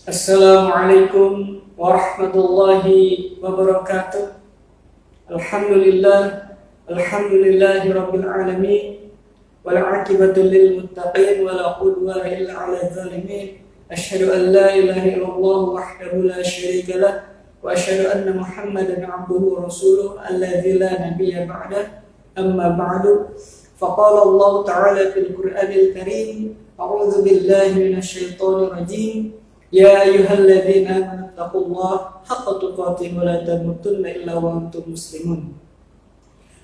Assalamualaikum warahmatullahi wabarakatuh. Alhamdulillahi rabbil alamin. Wal aqibatu lil muttaqin wa la udwana illa 'alal zalimin. Asyhadu an la ilaha illallah wahdahu la syarika lah wa asyhadu anna Muhammadan 'abduhu wa rasuluh alladzi la nabiyya ba'dah. Amma ba'du. Faqala Allah ta'ala fil Qur'anil Karim, a'udzu billahi minasy syaithanir rajim. Ya ayyuhalladzina amanu taqullaha haqqa tuqatih wa la tamutunna illa wa antum muslimun.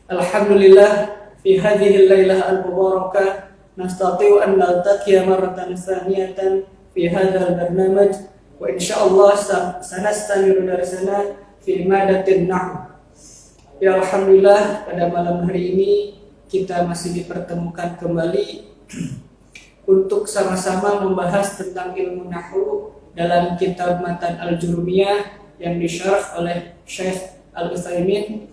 Alhamdulillah fi hadhihi al-lailah al-mubarakah nastati'u an naltaqiya marratan thaniyatan fi hadzal barnamaj wa insyaallah sanastamiru darsana fi madatin nahw. Ya alhamdulillah, pada malam hari ini kita masih dipertemukan kembali untuk sama-sama membahas tentang ilmu nahwu dalam kitab Matan Al-Jurumiyah yang disyarah oleh Syekh Al-Utsaimin.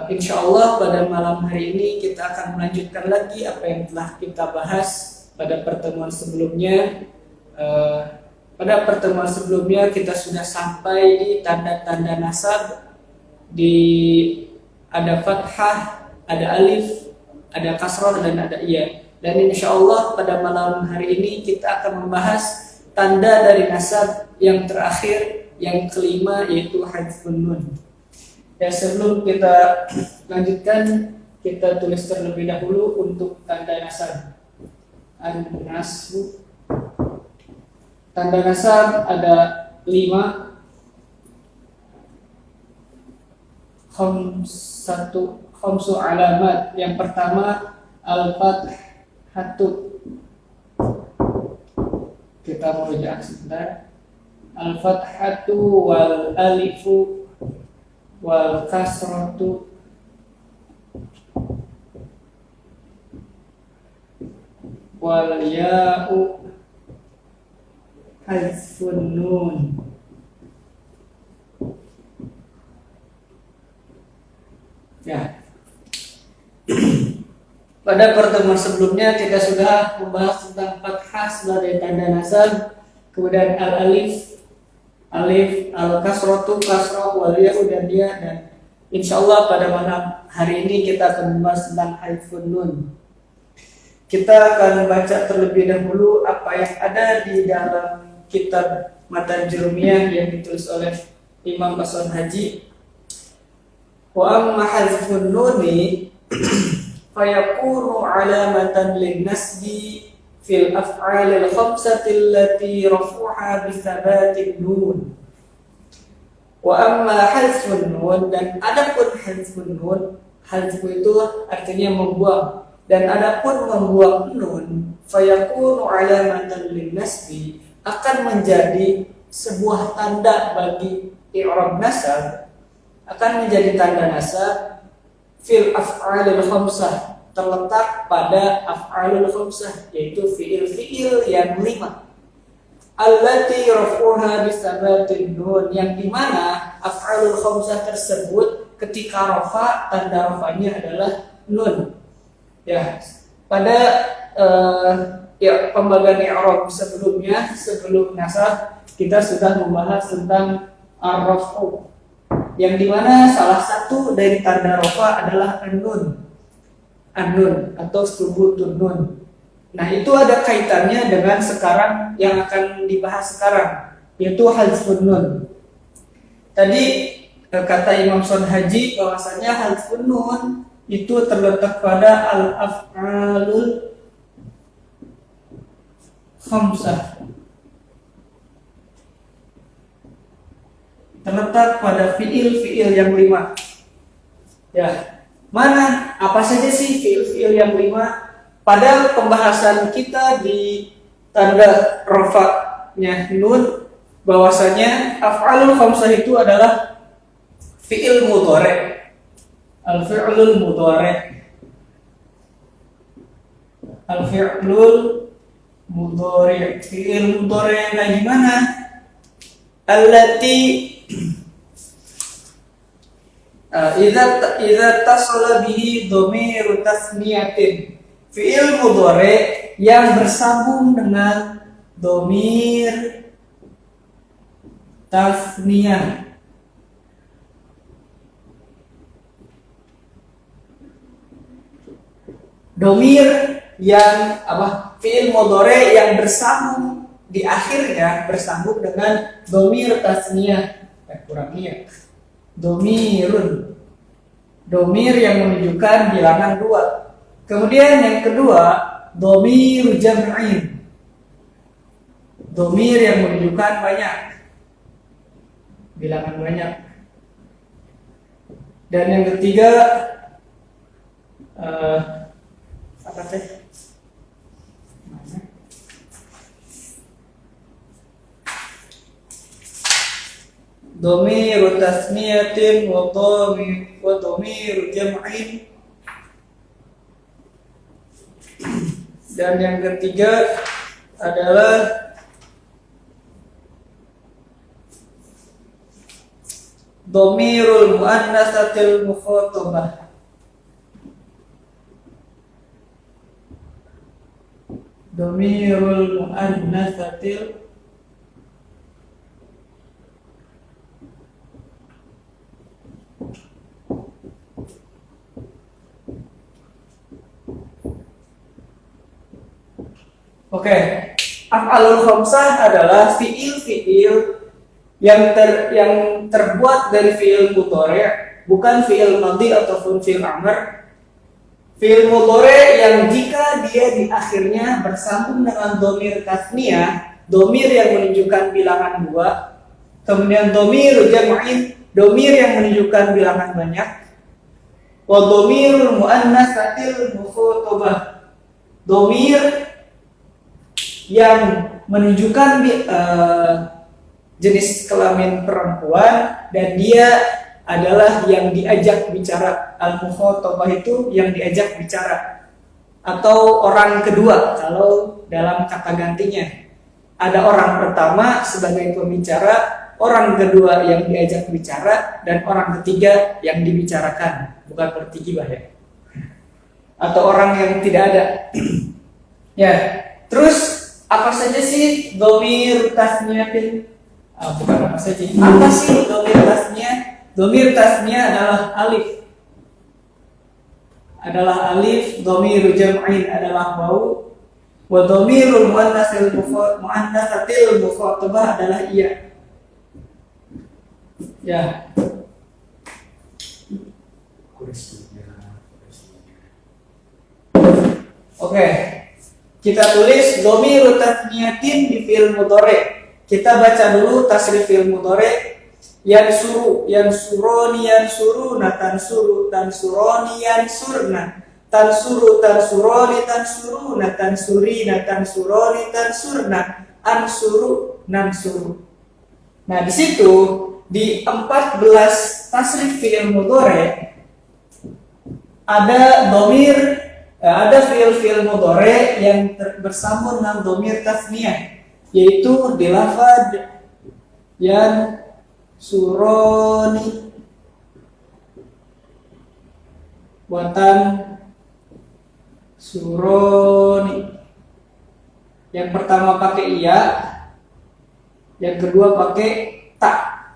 Insyaallah pada malam hari ini kita akan melanjutkan lagi apa yang telah kita bahas pada pertemuan sebelumnya. Pada pertemuan sebelumnya kita sudah sampai di tanda-tanda nasab, di ada fathah, ada alif, ada kasrah dan ada iya. Dan insya Allah pada malam hari ini kita akan membahas tanda dari nasab yang terakhir, yang kelima, yaitu hadfun nun. Ya, sebelum kita lanjutkan, kita tulis terlebih dahulu untuk tanda nasab. An-nasbu. Tanda nasab ada 5. Khamsu alamat. Yang pertama al-fathatu. Kita merujuk sebentar. Al-fathatu wal alifu wal kasratu wal ya'u hadfun nun. Ya. Pada pertemuan sebelumnya kita sudah membahas tentang fathah sebagai tanda nasab, kemudian al-alif, al-kasratu, kasrah, wal ya'u dan ya, dan insyaallah pada malam hari ini kita akan membahas tentang hadfun nun. Kita akan baca terlebih dahulu apa yang ada di dalam kitab Matan Jurumiyah yang ditulis oleh Imam Hasan Haji. Wa amma hadfun nuni fayakunu alamatan linnasbi fil af'alil khamsati allati rafuha bisabatin nun. Wa amma hadfun nun, dan adapun hadfun nun, hadfu itu artinya membuang, dan adapun membuang nun, fayakunu alamatan linnasbi, akan menjadi sebuah tanda bagi i'rab nasab, akan menjadi tanda nasab fil af'alil khamsah, terletak pada af'alul khamsah, yaitu fi'il-fi'il yang 5. Allati rafuha bisabatin nun, yang dimana af'alul khamsah tersebut ketika rafa, tanda rafanya adalah nun. Ya, pada pembagian i'rab sebelumnya, sebelum nasab, kita sudah membahas tentang ar-raf'u, yang dimana salah satu dari tanda rafa adalah an-nun atau subutun nun. Nah, itu ada kaitannya dengan sekarang yang akan dibahas sekarang, yaitu hadfun nun. Tadi kata Imam Hasan Haji bahwasanya hadfun nun itu terletak pada al-af'alul khamsah, terletak pada fiil-fiil yang 5. Ya, mana apa saja sih fiil-fiil yang 5? Pada pembahasan kita di tanda rafa'nya nun, bahwasanya af'alul khamsah itu adalah fiil mudhari'. Al-fi'lul mudhari'. Al-fi'lul mudhari'. Fiil mudhari' yang kayak gimana? Allati idza tasala bihi dhamiru tasniyatin. Fi'il mudhari yang bersambung dengan dhamir tasniyah. Domir yang fiil mudhari yang bersambung di akhirnya bersambung dengan domir tasniyah. Kurang lihat. Domirun. Domir yang menunjukkan bilangan 2. Kemudian yang kedua, domir jam'in. Domir yang menunjukkan banyak. Bilangan banyak. Dan yang ketiga, apa teh? Domir tasniyatin wa domir jam'in. Dan yang ketiga adalah domirul muannatsatil mukhatabah. Domirul muannatsatil Oke, af'alul khamsah adalah fiil-fiil yang terbuat dari fiil mudhari', bukan fiil madhi ataupun fiil amr. Fiil mudhari' yang jika dia di akhirnya bersambung dengan domir tasniyah, domir yang menunjukkan bilangan 2, kemudian domir jam'in, domir yang menunjukkan bilangan banyak, wa domirul muannatsatil mukhatabah, domir yang menunjukkan jenis kelamin perempuan dan dia adalah yang diajak bicara. Al-mukhatabah itu yang diajak bicara atau orang kedua kalau dalam kata gantinya. Ada orang pertama sebagai pembicara, orang kedua yang diajak bicara, dan orang ketiga yang dibicarakan. Bukan bertiga ya. Atau orang yang tidak ada. Ya, terus apa saja sih domir tasniyatin? Bukan apa saja. Apa sih domir tasniyah? Domir tasniyah adalah alif. Adalah alif, domir jam'in adalah wau, wa domirul muannatsatil mukhatabah adalah iya. Ya. Oke. Kita tulis domiru tasniyatin di fi'il mudhari'. Kita baca dulu tasrif fi'il mudhari'. Yansuru, yansuroni, yansuruna, tansuru, tansuroni, yansurna, tansuru, tansuroni, tansuruna, tansurina, tansuroni, tansurna, ansuru, nansuru. Nah, di situ di 14 tasrif fi'il mudhari' ada domir. Ada fiil-fiil mudhari' yang bersambung dengan domir tasniyah, yaitu di lafaz yang suroni, buatan suroni. Yang pertama pakai iya, yang kedua pakai ta.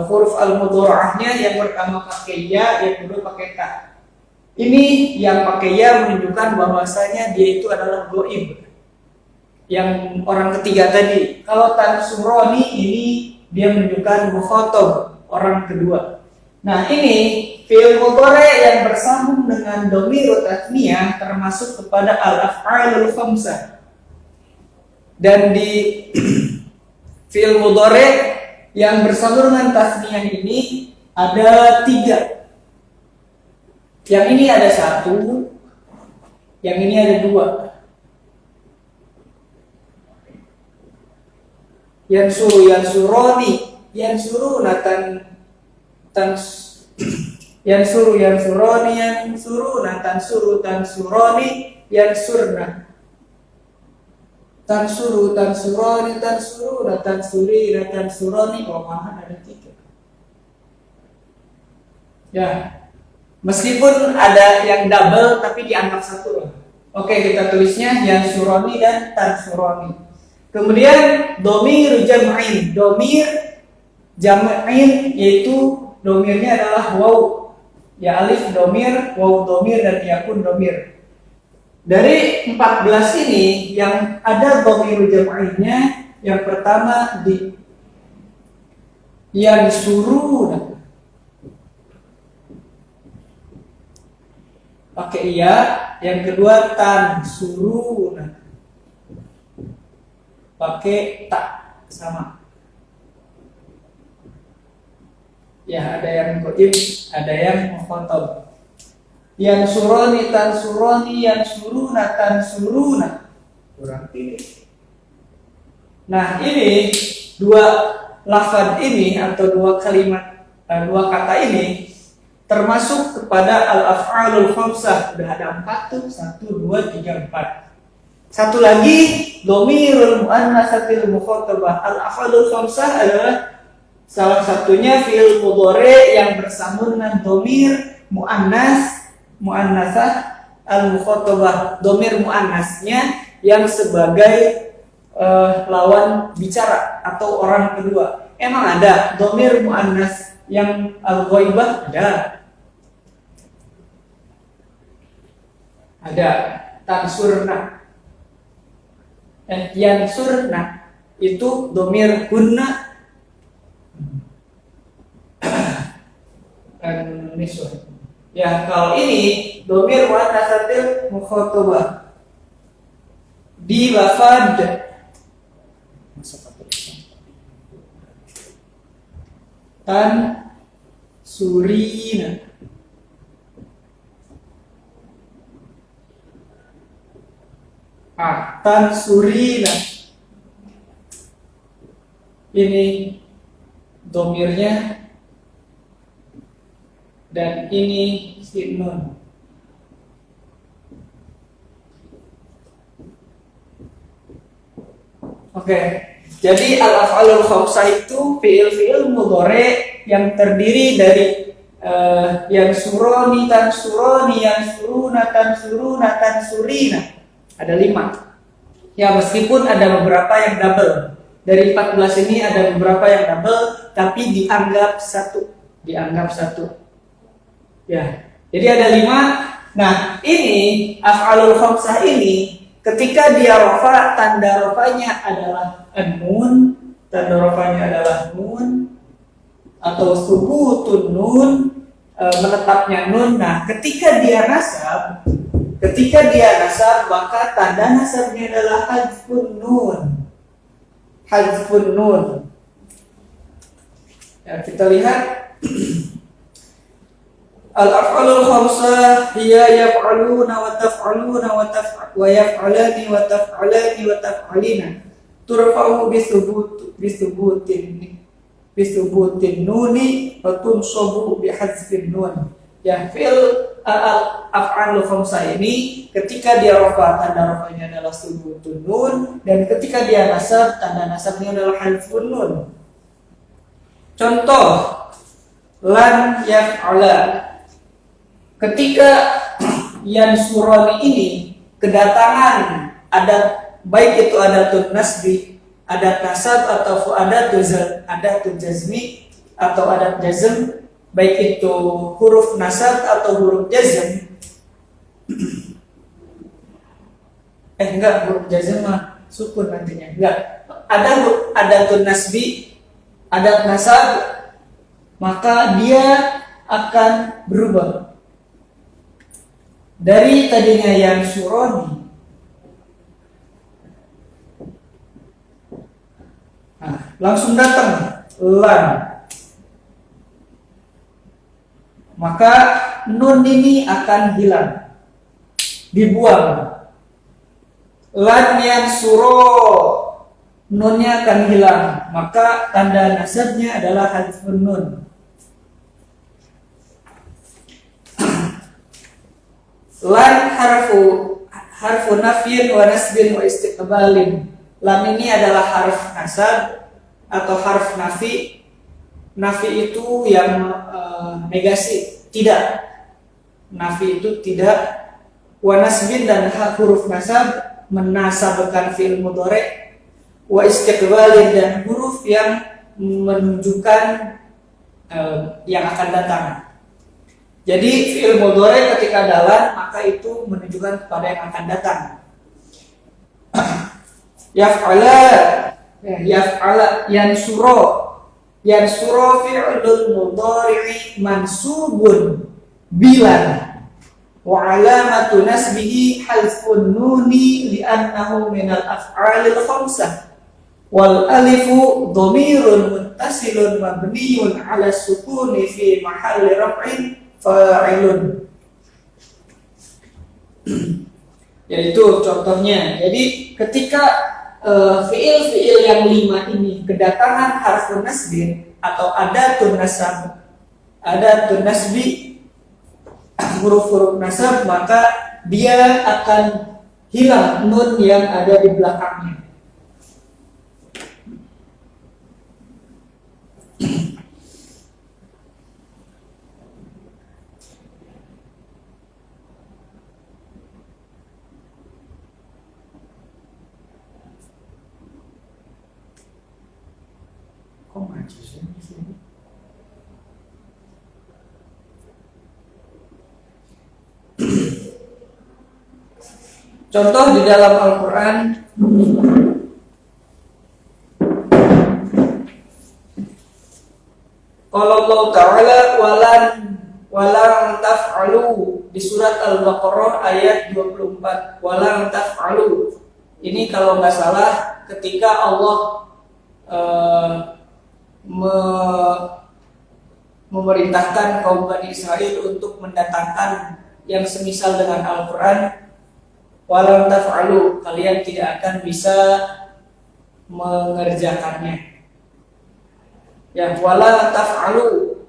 Huruf al-mudhara'ahnya yang pertama pakai iya, yang kedua pakai ta. Ini yang pakai ya menunjukkan bahwasanya dia itu adalah ghaib. Yang orang ketiga tadi. Kalau tansuroni ini dia menunjukkan mukhatab, orang kedua. Nah, ini fi'il mudhari' yang bersambung dengan domir tasniyah termasuk kepada al-af'alul khamsah. Dan di fi'il mudhari' yang bersambung dengan tasniyah ini ada 3. Yang ini ada 1, yang ini ada 2. Yansuru, yansuroni, yansuruna, yansuru, yansuroni, yansuruna, tansuru, tansuroni, yansurna, tansuru, tansuroni, tansuruna, tansurina, tansuroni. Oh, mana ada 3. Ya. Meskipun ada yang double tapi dianggap 1 lah. Oke, kita tulisnya yansuroni dan tansuroni. Kemudian domir jam'in. Domir jam'in yaitu domirnya adalah waw. Ya alif domir, waw domir, dan yakun domir. Dari 14 ini yang ada domir jam'innya, yang pertama di yang suruh pakai iya, yang kedua tan suruh pakai tak, sama. Ya, ada yang goib, ada yang mukhatab. Yang suroni tan suroni, yang suruna tan suruna. Kurang pilih. Nah, ini dua lafaz ini atau dua kalimat, dua kata ini termasuk kepada al-af'alul khamsah. Sudah ada 4 tuh, 1, 2, 3, 4. Satu lagi, domirul mu'annatsatil mukhatabah. Al-af'alul khamsah adalah salah satunya fi'il mudhari yang bersambung dengan domir mu'annatsah al-mukhatabah. Domir mu'annasnya yang sebagai lawan bicara atau orang kedua. Emang ada domir mu'annas yang al-ghaibah? Ada tansurna. Yansurna itu domir kunna dan niswa. Ya, kalau ini domir mu'annatsatil mukhatabah di lafad tan surina. Tan surina. Ini domirnya dan ini si nun. Oke. Jadi al-af'alul khamsah itu fi'il mudhari yang terdiri dari yang suroni, tan suroni, yang suruna, tan surina. Ada 5. Ya, meskipun ada beberapa yang double. Dari 14 ini ada beberapa yang double, tapi dianggap satu. Ya, jadi ada 5. Nah, ini af'alul khamsah ini ketika dia rafa, tanda rafanya adalah nun, atau subutun nun, menetapnya nun. Nah, ketika dia nasab, maka tanda nasabnya adalah hadzfun nun. Ya, kita lihat al-af'alul khamsah hiya yaf'aluna wa taf'aluna wa yaf'alani wa taf'alani wa taf'alina. Turfa'u bisubutin nuni wa tunsabu bihadzfin nun. Ya, fi'il al-af'alul khamsah ini ketika dia rafa, tanda rafanya adalah subutun nun, dan ketika dia nasab, tanda nasabnya adalah hadzfun nun. Contoh lan yaf'ala. Ketika yansurani ini kedatangan adat, baik itu adatun nasbi, adat nasab, atau adatun jazmi atau adat jazm, baik itu huruf nasab atau huruf jazm. Huruf jazm mah sukun nantinya. Ada adatun nasbi, adat nasab, maka dia akan berubah. Dari tadinya yang suroni, langsung datang lan, maka nun ini akan hilang, dibuang. Lan yang suro, nunnya akan hilang, maka tanda nasabnya adalah hadzfun nun. Lan harfu nafyin wa nasbin wa istiqbalin. Lam ini adalah harf nasab atau harf nafi. Nafi itu yang negasi, tidak. Nafi itu tidak. Wa nasbin, dan huruf nasab menasabkan fi'il mudhari. wa istiqbalin, dan huruf yang menunjukkan yang akan datang. Jadi fi'il mudhari ketika dalam maka itu menunjukkan kepada yang akan datang. Yaf'ala yansuro fi'lul mudhari mansubun bilan wa alamatu nasbihi halfun nuni li'annahu minal af'alil khamsah wal alifu dhamirun muttasilun mabniyun ala sukuni fi mahalli raf'in fa'ilun. Yaitu contohnya. Jadi ketika fiil-fiil yang 5 ini kedatangan harfun nasbin atau adatun nasbi, huruf-huruf nasab, maka dia akan hilang nun yang ada di belakangnya. Contoh di dalam Al-Quran, kalau Allah Ta'ala walang taf'alu di surat Al-Baqarah ayat 24, walang taf'alu. Ini kalau nggak salah ketika Allah memerintahkan kaum Bani Israel untuk mendatangkan yang semisal dengan Al-Quran. Walang taf'alu, kalian tidak akan bisa mengerjakannya. Ya, walang taf'alu.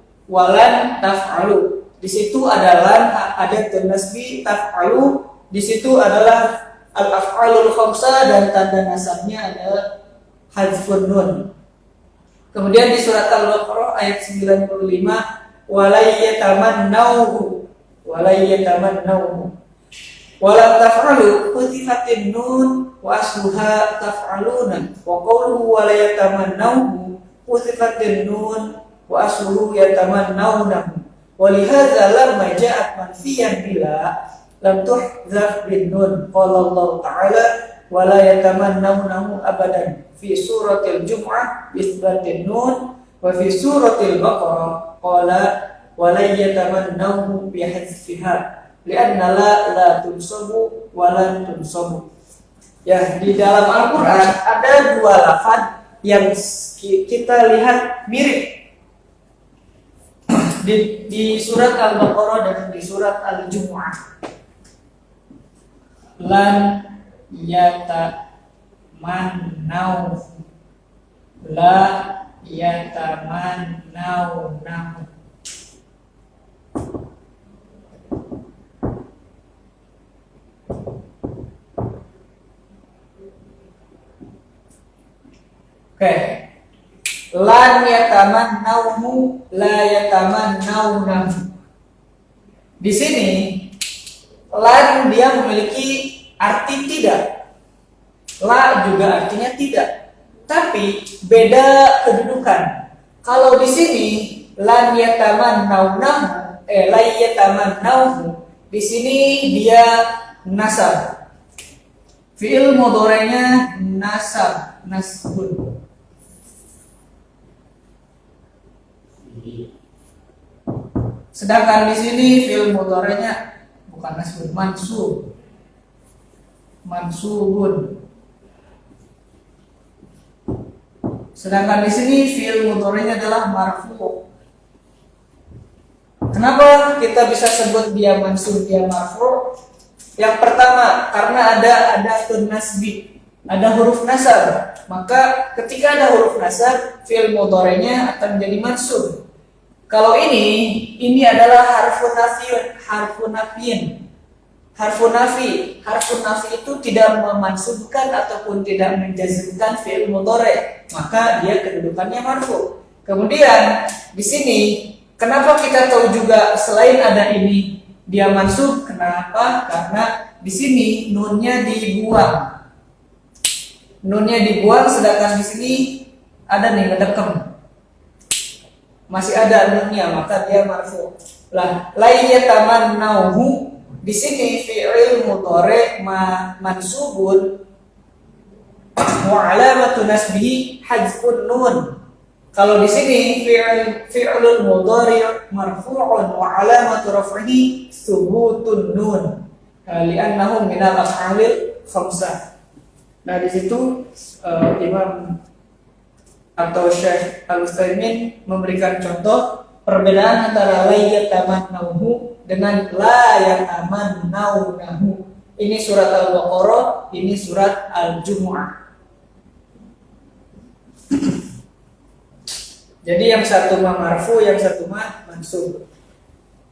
Di situ adalah ada nasbi taf'alu, di situ adalah al-af'alul khamsah dan tanda nasabnya adalah hadzfun nun. Kemudian di surat Al-Baqarah ayat 95, walayatamannauhu. Walam taf'alu kutifatin nun wa asluha taf'aluna wa qawluhu walayatamannahu kutifatin nun wa asluhu yatamannawnahu wa lihadza lamma ja'at manfiyan bila lam tuhdzaf bin nun qala Allah ta'ala walayatamannahu abadan fi suratil Jum'ah isbatin nun wa fi suratil Baqarah qala walayatamannahu bihadzfiha li'anna la tunsabu wa lan tunsabu. Ya, di dalam Al-Quran ada dua lafaz yang kita lihat mirip di surat Al-Baqarah dan di surat Al-Jumu'ah. Lan yatamannau, la yatamannau. Oke. Lan yatamannauhu, la yatamannaunahu. Di sini lan dia memiliki arti tidak. La juga artinya tidak. Tapi beda kedudukan. Kalau di sini lan yatamannaunahu, la yatamannauhu, di sini dia nasab. Fi'il mudhari'nya nasbun. Sedangkan di sini fi'il mudhari'nya bukan nasbun, mansubun. Sedangkan di sini fi'il mudhari'nya adalah marfu'. Kenapa kita bisa sebut dia mansub, dia marfu'? Yang pertama, karena ada nasbi, ada huruf nasab. Maka ketika ada huruf nasab, fi'il mudhari'nya akan menjadi mansub. Kalau ini adalah harfun nafi. Harfun nafi itu tidak memansubkan ataupun tidak menjazmkan fi'il mudhari', maka dia kedudukannya marfu. Kemudian di sini kenapa kita tahu juga selain ada ini dia mansub? Kenapa? Karena di sini nunnya dibuang. nunnya dibuang, sedangkan di sini ada nih ngedekem. Masih ada nunnya, maka dia marfu. Lah, la yatamannauhu di sini fi'il mudhari' mansubun wa alamatu nasbihi hadzfun nun. Kalau di sini fi'lul mudhari' marfu'un wa alamatu raf'ihi thubutun nun. Li'annahu minal af'alil khamsah. Nah, di situ Imam atau Syekh Al-Utsaimin memberikan contoh perbedaan antara la yatamannauhu dengan la yatamannaunahu. Ini surat Al-Baqarah, ini surat Al-Jumu'ah. Jadi yang satu mah marfu, yang satu mah mansub.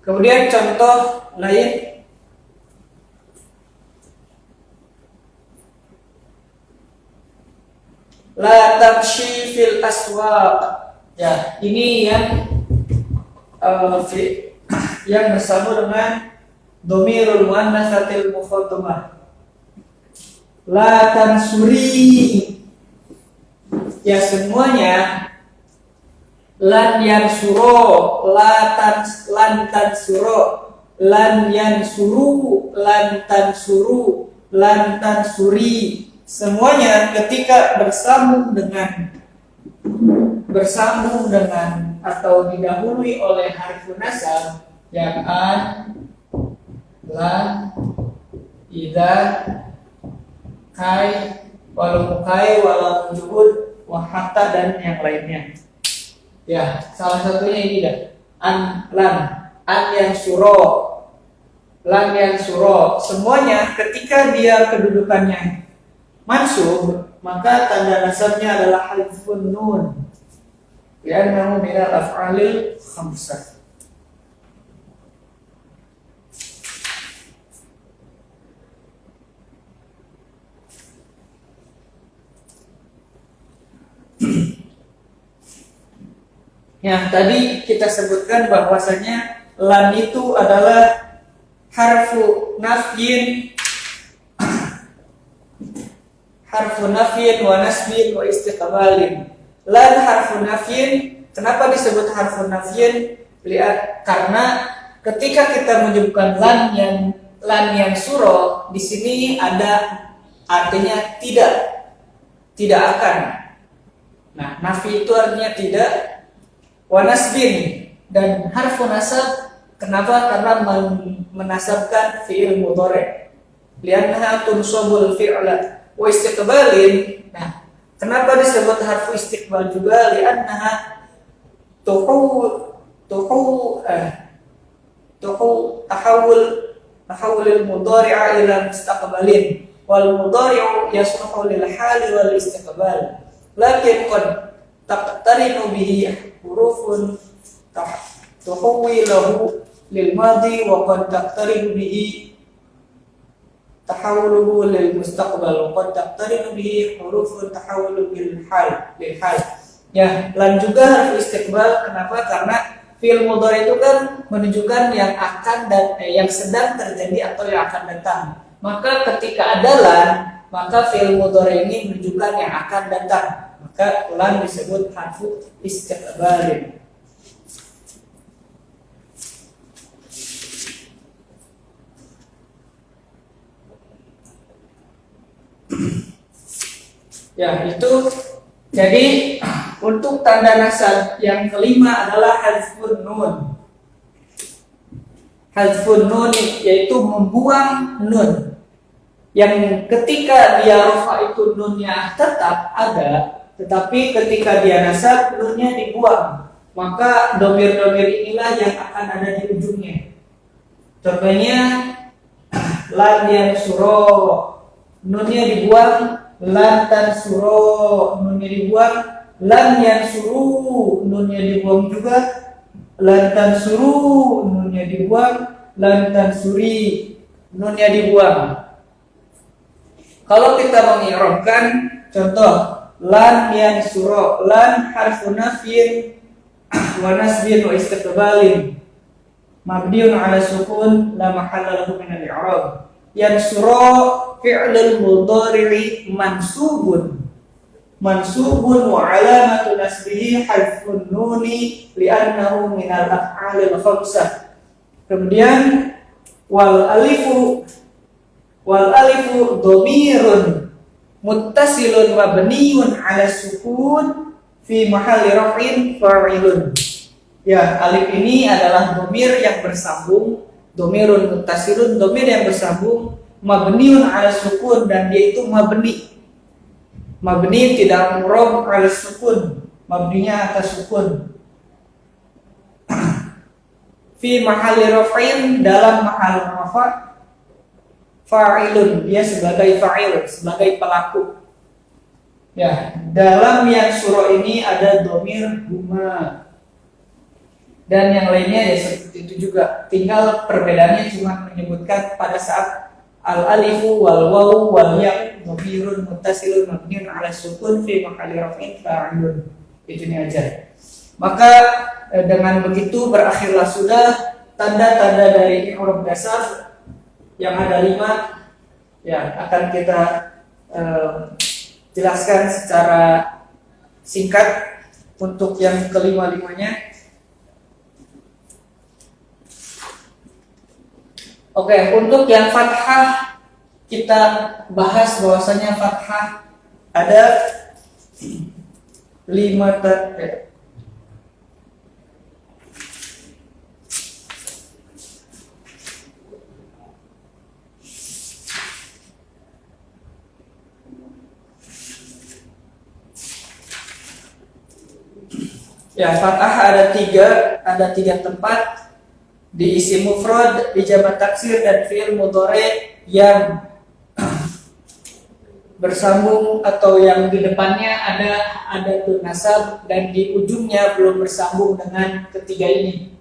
Kemudian contoh lain, la tamshi fil aswaq. Ya, ini yang yang bersama dengan dhamirul muannatsatil mukhatabah. La tansuri. Ya, semuanya lan yansuro, lan tansuro, lan yansuru, lan tansuru, lan tansuri. Semuanya ketika bersambung dengan atau didahului oleh harfu nasab yang an, lan, idza, kai, walau juhud, wa hatta dan yang lainnya. Ya, salah satunya ini dah. An yang suro, lan yang suro. Semuanya ketika dia kedudukannya mansub, maka tanda nasabnya adalah hadzfun nun. Li'annahu minal af'alil khamsah. Ya, tadi kita sebutkan bahwasanya lan itu adalah harfu nafyin wa nasbin wa istiqbalin. Lan harfu nafyin, kenapa disebut harfu nafyin? Lihat, karena ketika kita menyebutkan lan yang suro, di sini ada artinya tidak akan. Nah, nafi itu artinya tidak. Wa nasbin, dan harfu nasab, kenapa? Karena menasabkan fi'il mudhari'. Liannaha tunsabul fi'la. Wa istiqbalin, nah, kenapa disebut harfu istiqbal juga? Liannaha tahawul mudhari'a ila mustaqbalin, wal mudhari'u yasluhu lil hali wal istiqbal, lakin qad taqtarinu bihi hurufun tahawwilahu lil madi wa qad taqtarinu bihi tahawuluhu lil mustaqbal wa qad taqtarinu bihi hurufun tahawulu lil hal. Ya, lan juga harfu istiqbal. Kenapa? Karena fi'il mudhari itu kan menunjukkan yang akan dan yang sedang terjadi atau yang akan datang. Maka ketika ada lan, maka fi'il mudhari ini menunjukkan yang akan datang. Maka lan disebut harfu istiqbalin. Ya, itu jadi untuk tanda nasab yang kelima adalah hadzfun nun. Hadzfun nun yaitu membuang nun. Yang ketika dia rafa itu nunnya tetap ada, tetapi ketika dia nasab nunnya dibuang. Maka domir-domir inilah yang akan ada di ujungnya. Contohnya lan yang suro, nunnya dibuang. Lan tansuro, nunnya dibuang. Lan yansuru, nunnya dibuang juga. Lan tansuru, nunnya dibuang. Lan tansuri, nunnya dibuang. Kalau kita mengi'rabkan, contoh lan yansuro, lan harfu nafyin wa nasbin wa istiqbalin mabniun ala sukun la mahalla lahu min al-i'rab. Yansuro fi'lul mudhari'i mansubun wa alamatu nasbihi hadfun nuni li'annahu minal af'alil khamsah. Kemudian wal alifu dhamirun muttasilun mabniun 'ala sukun fi mahalli raf'in fa'ilun. Ya, alif ini adalah dhamir yang bersambung, dhamirun muttasilun, dhamir yang bersambung, mabniun 'ala sukun, dan dia itu mabni. Mabni tidak mu'rab 'ala sukun, mabninya atas sukun. Fi mahalli raf'in, dalam mahal rafa', fa'ilun, dia sebagai fa'il, sebagai pelaku. Ya, dalam yang surah ini ada dhamir huma dan yang lainnya ya seperti itu juga. Tinggal perbedaannya cuma menyebutkan pada saat al-alifu wal wawu wal ya dhamirun muttasilun mabniun 'ala sukun fi mahalli raf'in fa'ilun. Itu ini aja. Maka dengan begitu berakhirlah sudah tanda-tanda dari i'rab dasar yang ada 5 ya, akan kita jelaskan secara singkat untuk yang kelima-limanya. Oke, untuk yang fathah kita bahas bahwasanya fathah ada 5 tanda. Ya, fathah ada 3 tempat di isim mufrad, di jamak taksir dan fi'il mudhari yang bersambung atau yang di depannya ada nasab dan di ujungnya belum bersambung dengan ketiga ini.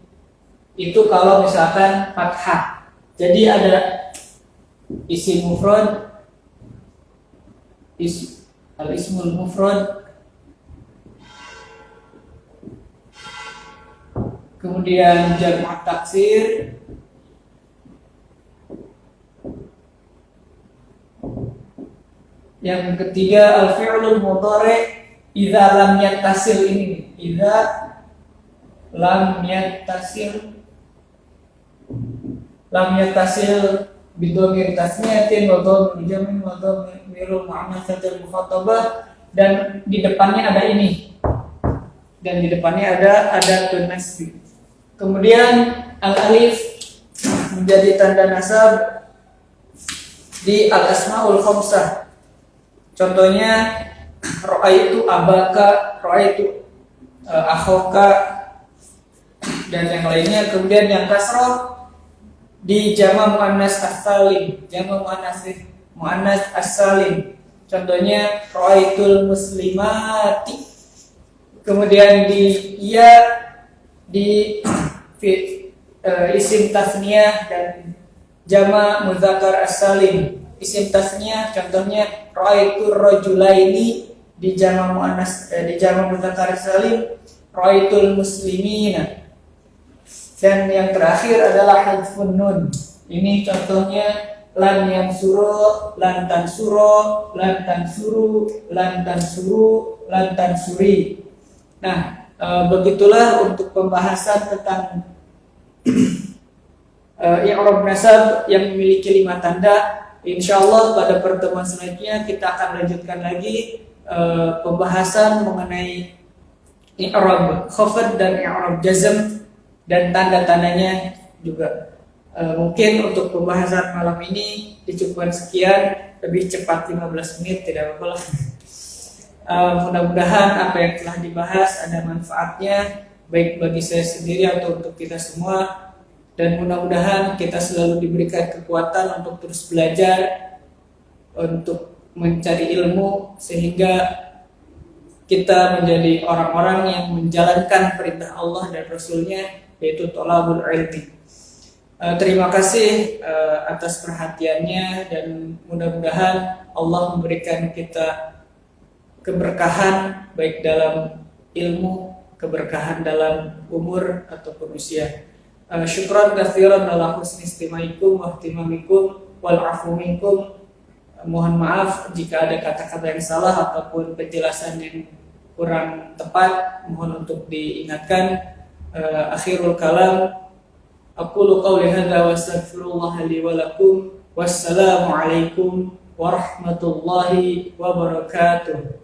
Itu kalau misalkan fathah. Jadi ada isim mufrad, al-ismul mufrad, kemudian jamak taksir, yang ketiga al-fi'lul mudhari idza lam yattasil. Ini idza lam yattasil bidhamir tasniyatin wa dhamir jam'in wa dhamirul muannatsatil mukhatabah, dan di depannya ada ini, dan di depannya ada nasbi. Kemudian al-alif menjadi tanda nasab di al-asmaul khamsah. Contohnya ra'aitu abaka, ra'aitu akhaka, dan yang lainnya. Kemudian yang kasrah di jamak muannas as-salim, jamak muannas as-salim. Contohnya ra'aitul muslimati. Kemudian di isim tasniyah dan jamak mudzakkar as-salim. Isim tasniyah contohnya ra'aitur rajulaini, di jamak muannas di jamak mudzakkar as-salim ra'aitul muslimina. Dan yang terakhir adalah hadfun nun. Ini contohnya lan yansuru, lan tansuro, lan tansuru, lan tansuru, lan tansuri. Nah, begitulah untuk pembahasan tentang i'rab nasab yang memiliki 5 tanda. Insyaallah pada pertemuan selanjutnya kita akan lanjutkan lagi pembahasan mengenai i'rab khafd dan i'rab jazm dan tanda-tandanya juga. Mungkin untuk pembahasan malam ini dicukupkan sekian, lebih cepat 15 menit tidak apa-apa lah. Mudah-mudahan apa yang telah dibahas ada manfaatnya, baik bagi saya sendiri atau untuk kita semua, dan mudah-mudahan kita selalu diberikan kekuatan untuk terus belajar, untuk mencari ilmu, sehingga kita menjadi orang-orang yang menjalankan perintah Allah dan Rasulnya, yaitu thalabul ilmi. Terima kasih atas perhatiannya, dan mudah-mudahan Allah memberikan kita keberkahan baik dalam ilmu, keberkahan dalam umur ataupun usia. Syukran katsiran ala husni istimaikum wa ihtimamikum wal afu minkum. Mohon maaf jika ada kata-kata yang salah ataupun penjelasan yang kurang tepat, mohon untuk diingatkan. Akhirul kalam, aqulu qawli hadza wa astaghfirullah li wa lakum. Wassalamu alaikum warahmatullahi wabarakatuh.